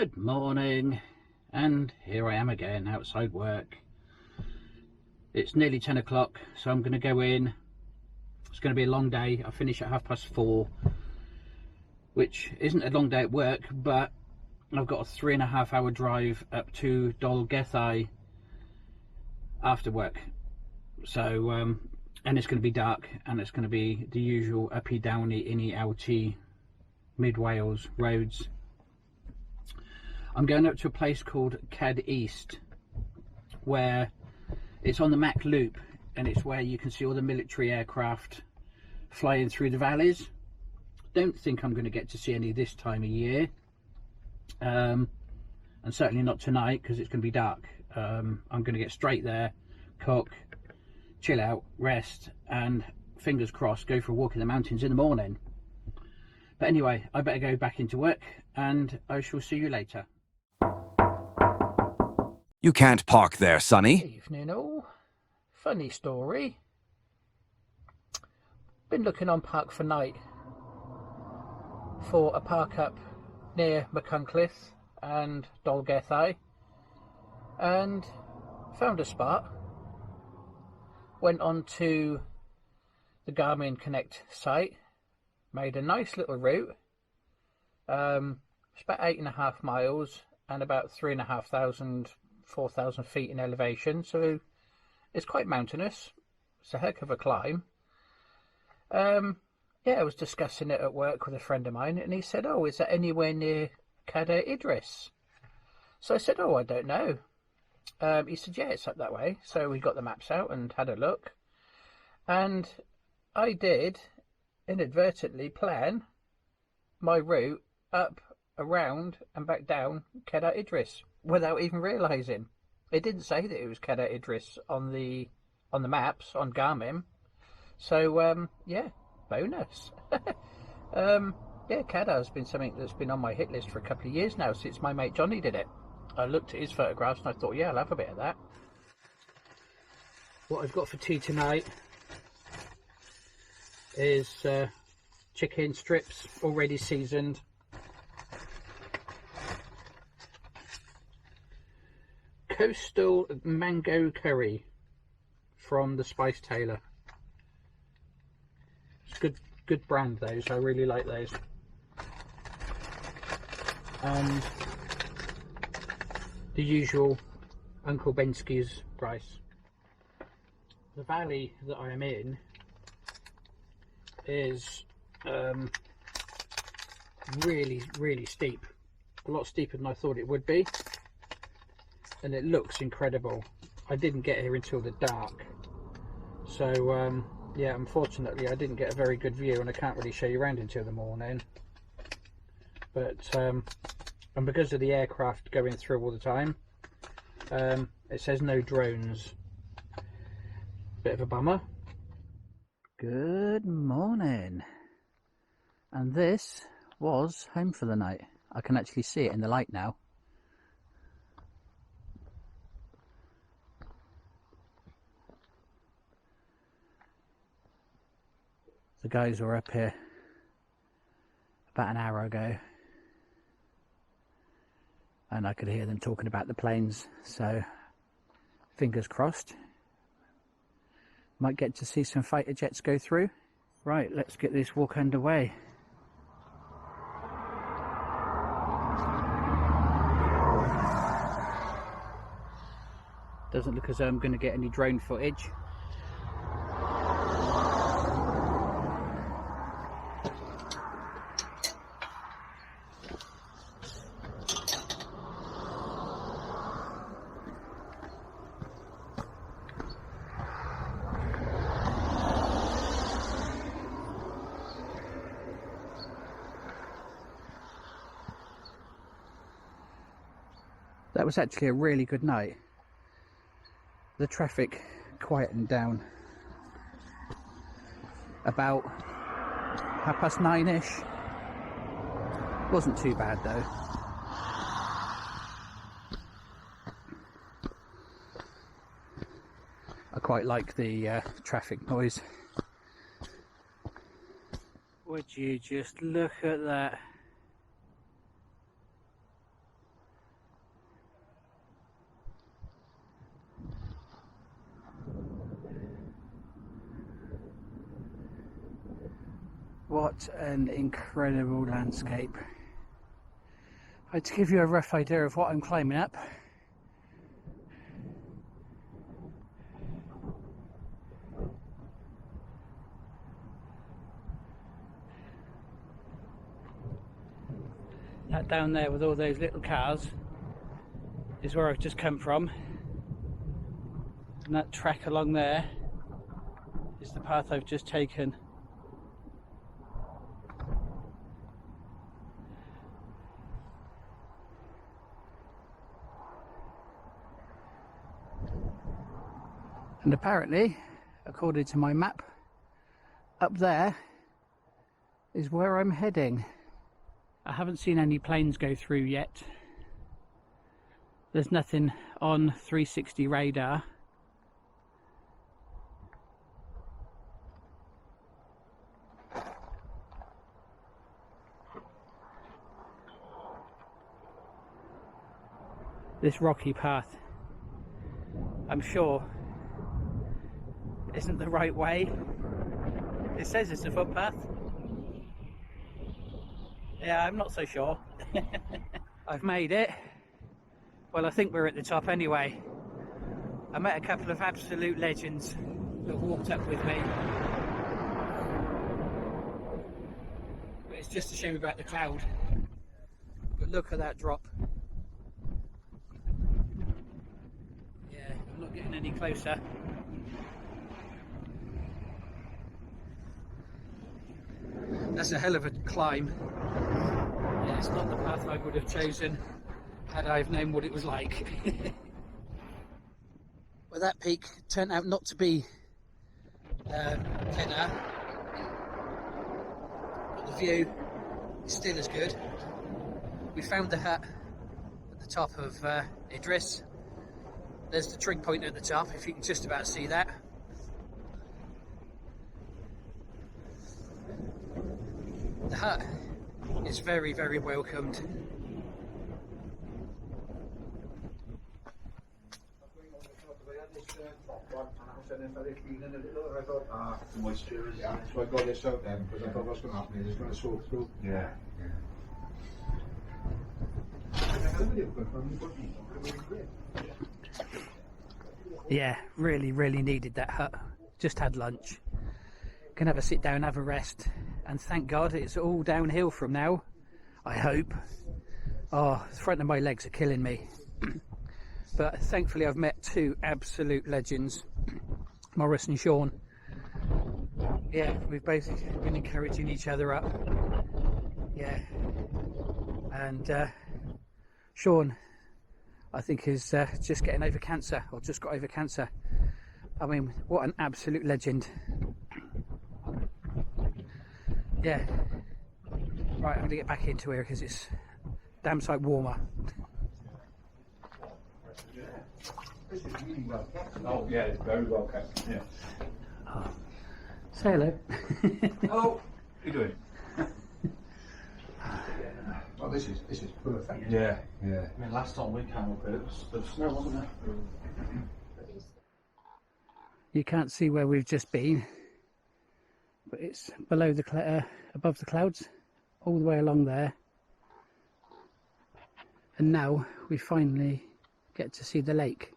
Good morning, and here I am again outside work. It's nearly 10 o'clock, so I'm going to go in. It's going to be a long day. I finish at 4:30, which isn't a long day at work, but I've got a 3.5 hour drive up to Dolgethai after work. So and it's going to be dark, and it's going to be the usual uppy downy inny outy mid Wales roads. I'm going up to a place called Cadair East, where it's on the Mac Loop, and it's where you can see all the military aircraft flying through the valleys. Don't think I'm going to get to see any this time of year, and certainly not tonight because it's going to be dark. I'm going to get straight there, cook, chill out, rest, and fingers crossed go for a walk in the mountains in the morning. But anyway, I better go back into work, and I shall see you later. You can't park there, Sonny. Evening all. Funny story. Been looking on Park for Night for a park up near Machynlleth and Dolgethai, and found a spot. Went on to the Garmin Connect site, made a nice little route. It's about 8.5 miles and about 3,500, 4,000 feet in elevation, so it's quite mountainous. It's a heck of a climb. Yeah, I was discussing it at work with a friend of mine, and he said, "Oh, is that anywhere near Cadair Idris?" So I said, "Oh, I don't know." He said, "Yeah, it's up that way." So we got the maps out and had a look, and I did inadvertently plan my route up, around and back down Cadair Idris without even realising. It didn't say that it was Cadair Idris on the maps on Garmin. So yeah, bonus. Yeah, Cadair has been something that's been on my hit list for a couple of years now, since my mate Johnny did it. I looked at his photographs and I thought, yeah, I'll have a bit of that. What I've got for tea tonight is chicken strips, already seasoned. Coastal mango curry from the Spice Tailor. It's good brand, those. I really like those. And the usual Uncle Bensky's price. The valley that I am in is really steep, a lot steeper than I thought it would be, and it looks incredible. I didn't get here until the dark, so yeah, unfortunately I didn't get a very good view, and I can't really show you around until the morning. But and because of the aircraft going through all the time, it says no drones. Bit of a bummer. Good morning, and this was home for the night. I can actually see it in the light now. The guys were up here about an hour ago, and I could hear them talking about the planes, so fingers crossed. Might get to see some fighter jets go through. Right, let's get this walk underway. Doesn't look as though I'm going to get any drone footage. That was actually a really good night. The traffic quietened down about 9:30ish. Wasn't too bad though. I quite like the traffic noise. Would you just look at that? What an incredible landscape. To give you a rough idea of what I'm climbing up, that down there with all those little cars is where I've just come from, and that track along there is the path I've just taken. And apparently, according to my map, up there is where I'm heading. I haven't seen any planes go through yet. There's nothing on 360 radar. This rocky path, I'm sure, isn't the right way. It says it's a footpath. Yeah, I'm not so sure. I've made it. Well, I think we're at the top anyway. I met a couple of absolute legends that walked up with me. But it's just a shame about the cloud. But look at that drop. Yeah, I'm not getting any closer. That's a hell of a climb. Yeah, it's not the path I would have chosen had I have known what it was like. Well, that peak turned out not to be Cadair, but the view is still as good. We found the hut at the top of Idris. There's the trig point at the top, if you can just about see that. The hut is very, very welcomed. So I got this out then because I thought what's going to happen is it's going to soak through. Yeah. Yeah, really, really needed that hut. Just had lunch. Can have a sit down, have a rest, and thank God it's all downhill from now, I hope. Oh, the front of my legs are killing me. But thankfully I've met two absolute legends, Morys and Shaun. Yeah, we've basically been encouraging each other up. Yeah. And Shaun, I think, is just getting over cancer, or just got over cancer. I mean, what an absolute legend. Yeah. Right, I'm going to get back into here because it's damn sight warmer. This is really well kept. Oh yeah, it's very well kept. Yeah. Oh. Say hello. Hello. How you doing? Oh, this is perfect. Yeah, yeah. I mean, last time we came up here, there was snow, wasn't there? You can't see where we've just been, but it's below the above the clouds, all the way along there. And now we finally get to see the lake.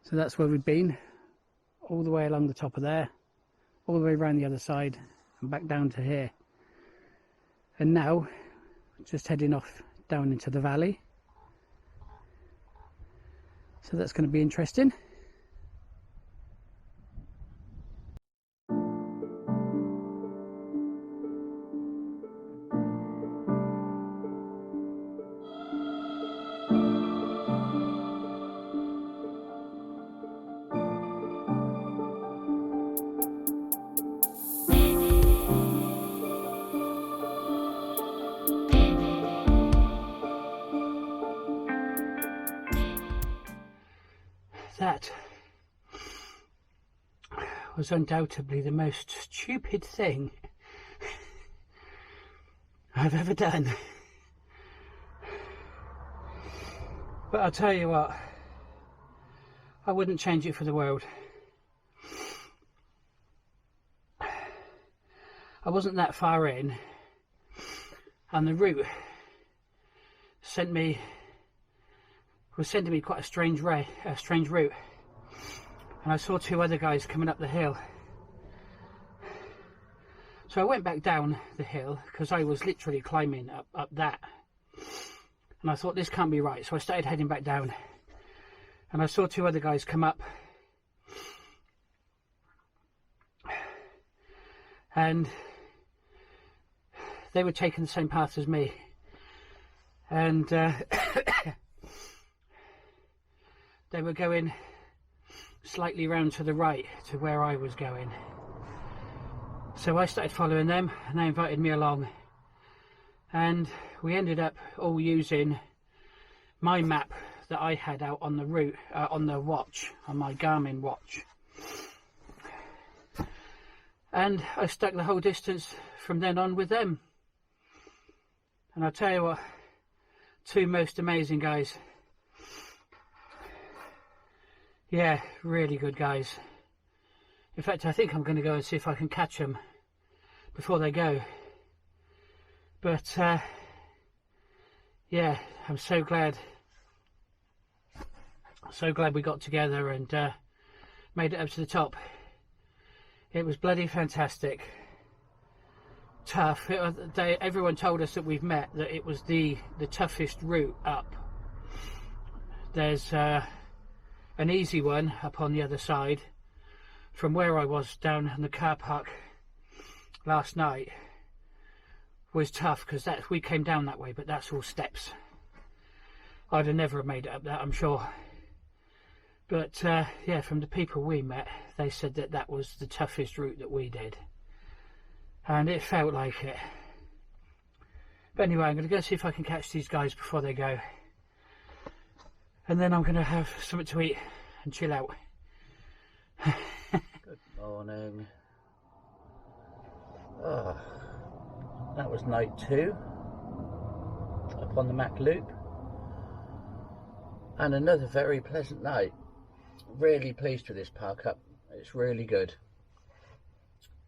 So that's where we've been, all the way along the top of there, all the way around the other side and back down to here. And now just heading off down into the valley. So that's going to be interesting. That was undoubtedly the most stupid thing I've ever done. But I'll tell you what, I wouldn't change it for the world. I wasn't that far in, and the route was sending me quite a strange route, and I saw two other guys coming up the hill. So I went back down the hill because I was literally climbing up that, and I thought this can't be right, so I started heading back down, and I saw two other guys come up, and they were taking the same path as me, and they were going slightly round to the right to where I was going. So I started following them, and they invited me along, and we ended up all using my map that I had out on the route, on the watch, on my Garmin watch. And I stuck the whole distance from then on with them. And I'll tell you what, two most amazing guys. Yeah, really good guys. In fact, I think I'm going to go and see if I can catch them before they go. But yeah, I'm so glad we got together and made it up to the top. It was bloody fantastic. Tough. Everyone told us that we've met that it was the toughest route up. There's an easy one up on the other side. From where I was down in the car park last night was tough because we came down that way, but that's all steps. I'd have never made it up that, I'm sure. But yeah, from the people we met, they said that that was the toughest route that we did, and it felt like it. But anyway, I'm going to go see if I can catch these guys before they go, and then I'm going to have something to eat and chill out. Good morning. Oh, that was night 2 up on the Mac Loop, and another very pleasant night. Really pleased with this park up. It's really good.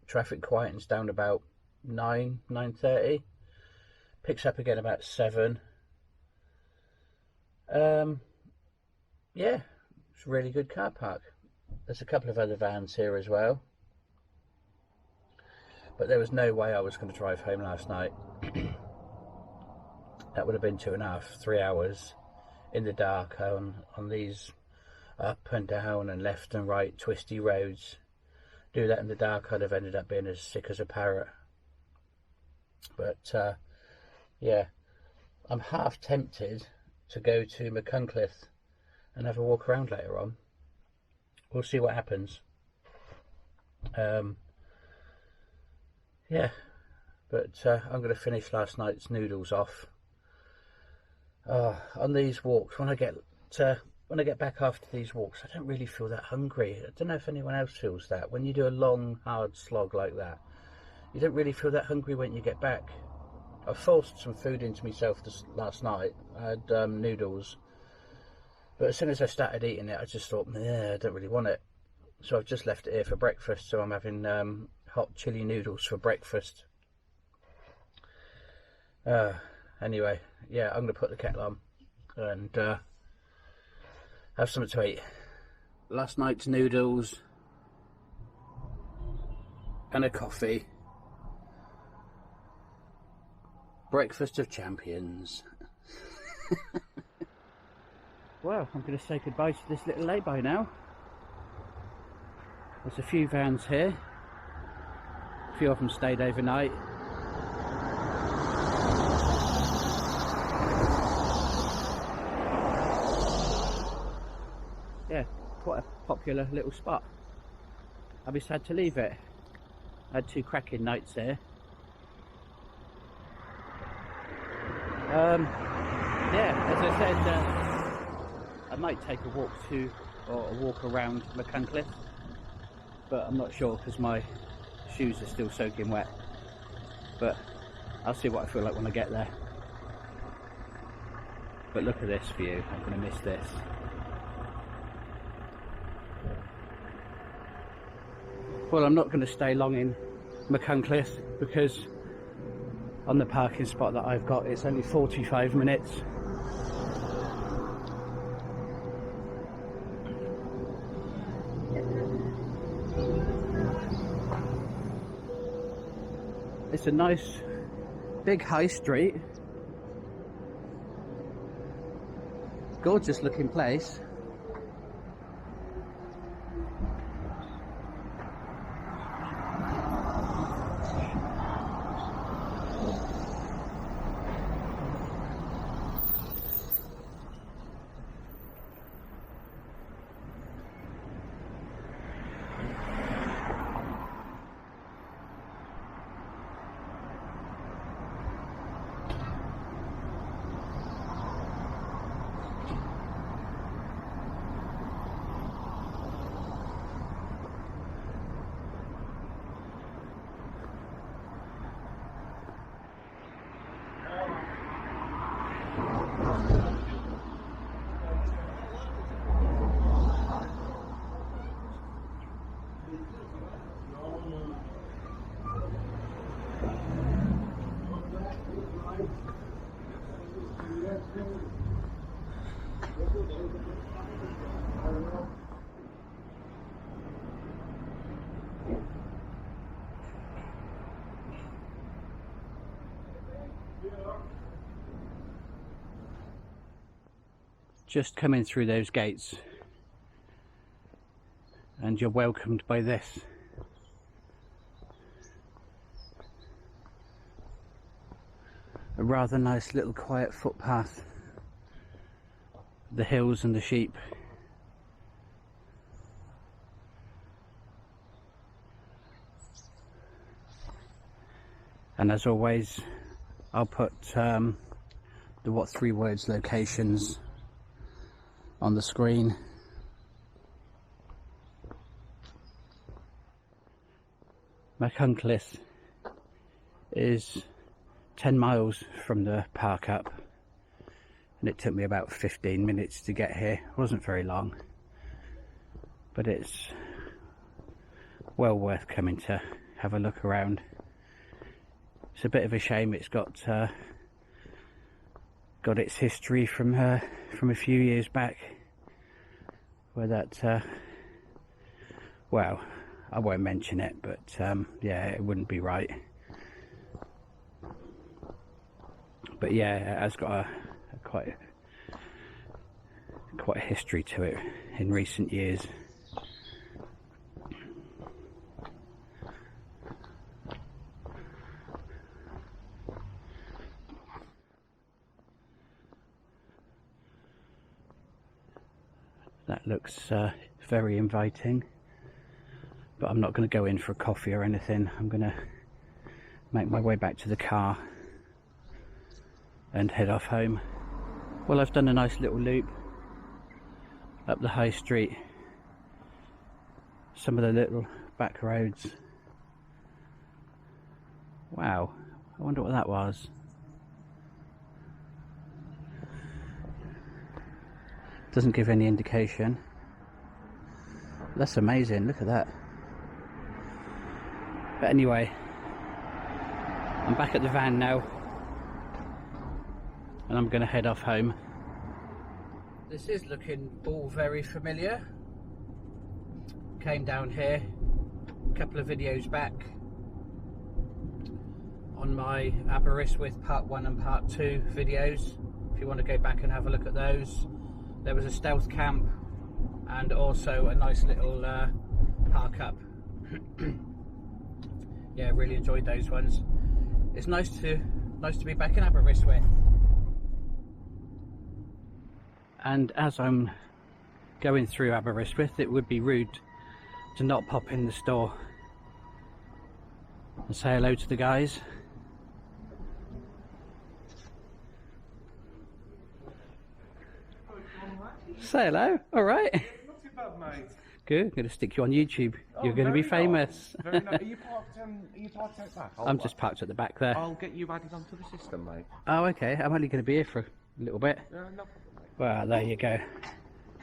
Traffic quietens down about 9:30. Picks up again about 7. Yeah, it's a really good car park. There's a couple of other vans here as well, but there was no way I was going to drive home last night. That would have been 2.5, 3 hours in the dark on these up and down and left and right twisty roads. Do that in the dark, I'd have ended up being as sick as a parrot. But yeah, I'm half tempted to go to Machynlleth and have a walk around later on. We'll see what happens. Yeah, but I'm going to finish last night's noodles off. On these walks, when I get back after these walks, I don't really feel that hungry. I don't know if anyone else feels that. When you do a long, hard slog like that, you don't really feel that hungry when you get back. I forced some food into myself last night. I had noodles, but as soon as I started eating it, I just thought, I don't really want it. So I've just left it here for breakfast, so I'm having hot chili noodles for breakfast. Anyway, yeah, I'm going to put the kettle on and have something to eat. Last night's noodles and a coffee. Breakfast of champions. Well, I'm going to say goodbye to this little lay-by now. There's a few vans here. A few of them stayed overnight. Yeah, quite a popular little spot. I'll be sad to leave it. I had 2 cracking nights there. Yeah, as I said, I might take a walk around Machynlleth, but I'm not sure because my shoes are still soaking wet. But I'll see what I feel like when I get there. But look at this view. I'm going to miss this. Well, I'm not going to stay long in Machynlleth. because on the parking spot that I've got it's only 45 minutes. It's a nice big high street, gorgeous looking place. Just coming through those gates and you're welcomed by this. A rather nice little quiet footpath. The hills and the sheep. And as always, I'll put the what 3 words locations on the screen. Machynlleth is 10 miles from the park up, and it took me about 15 minutes to get here. It wasn't very long, but it's well worth coming to have a look around. It's a bit of a shame it's got its history from a few years back, where that well, I won't mention it, but yeah, it wouldn't be right. But yeah, it has got quite a history to it in recent years. That looks very inviting, but I'm not going to go in for a coffee or anything. I'm going to make my way back to the car and head off home. Well, I've done a nice little loop up the high street, some of the little back roads. Wow, I wonder what that was. Doesn't give any indication. That's amazing, look at that. But anyway, I'm back at the van now, and I'm going to head off home. This is looking all very familiar. Came down here a couple of videos back on my Aberystwyth part 1 and part 2 videos. If you want to go back and have a look at those. There was a stealth camp and also a nice little park up. Yeah, really enjoyed those ones. It's nice to be back in Aberystwyth. And as I'm going through Aberystwyth, it would be rude to not pop in the store and say hello to the guys. Say hello, alright. Not too bad, mate. Good, I'm going to stick you on YouTube. You're going to be famous. Very nice. Are you parked out back? I'm just parked at the back there. I'll get you added onto the system, mate. Oh, okay. I'm only going to be here for a little bit. No problem, mate. Well, there you go.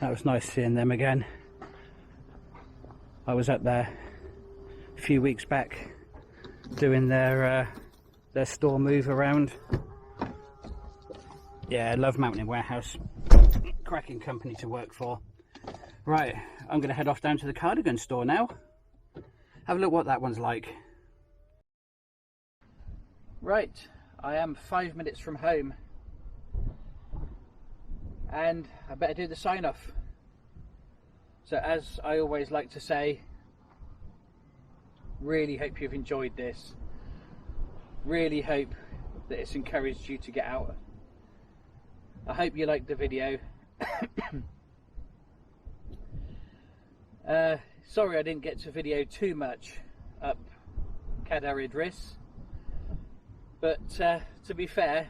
That was nice seeing them again. I was up there a few weeks back doing their store move around. Yeah, I love Mountain Warehouse. Cracking company to work for. Right, I'm going to head off down to the cardigan store now. Have a look what that one's like. Right, I am 5 minutes from home. And I better do the sign off. So as I always like to say, really hope you've enjoyed this. Really hope that it's encouraged you to get out. I hope you liked the video. Sorry I didn't get to video too much up Cadair Idris, but to be fair,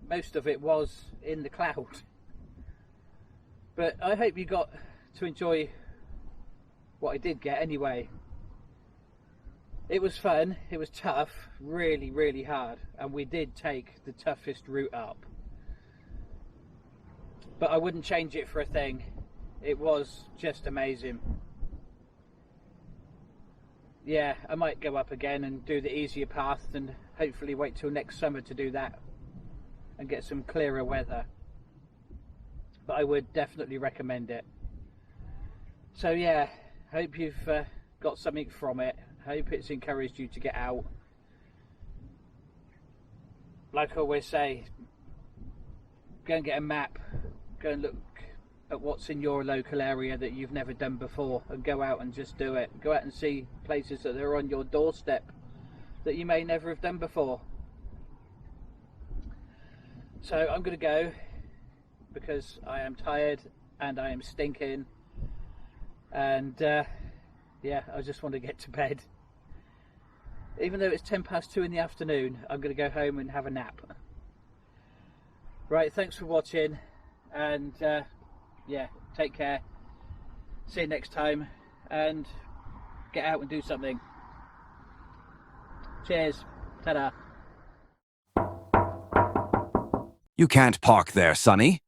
most of it was in the cloud. But I hope you got to enjoy what I did get anyway. It was fun, it was tough, really, really hard, and we did take the toughest route up. But I wouldn't change it for a thing. It was just amazing. Yeah, I might go up again and do the easier path and hopefully wait till next summer to do that and get some clearer weather. But I would definitely recommend it. So yeah, hope you've got something from it. Hope it's encouraged you to get out. Like I always say, go and get a map. Go and look at what's in your local area that you've never done before, and go out and just do it. Go out and see places that are on your doorstep that you may never have done before. So I'm going to go because I am tired and I am stinking, and yeah, I just want to get to bed. Even though it's 2:10 in the afternoon, I'm going to go home and have a nap. Right, thanks for watching, and yeah, take care. See you next time, and get out and do something. Cheers. Ta-da. You can't park there, Sonny.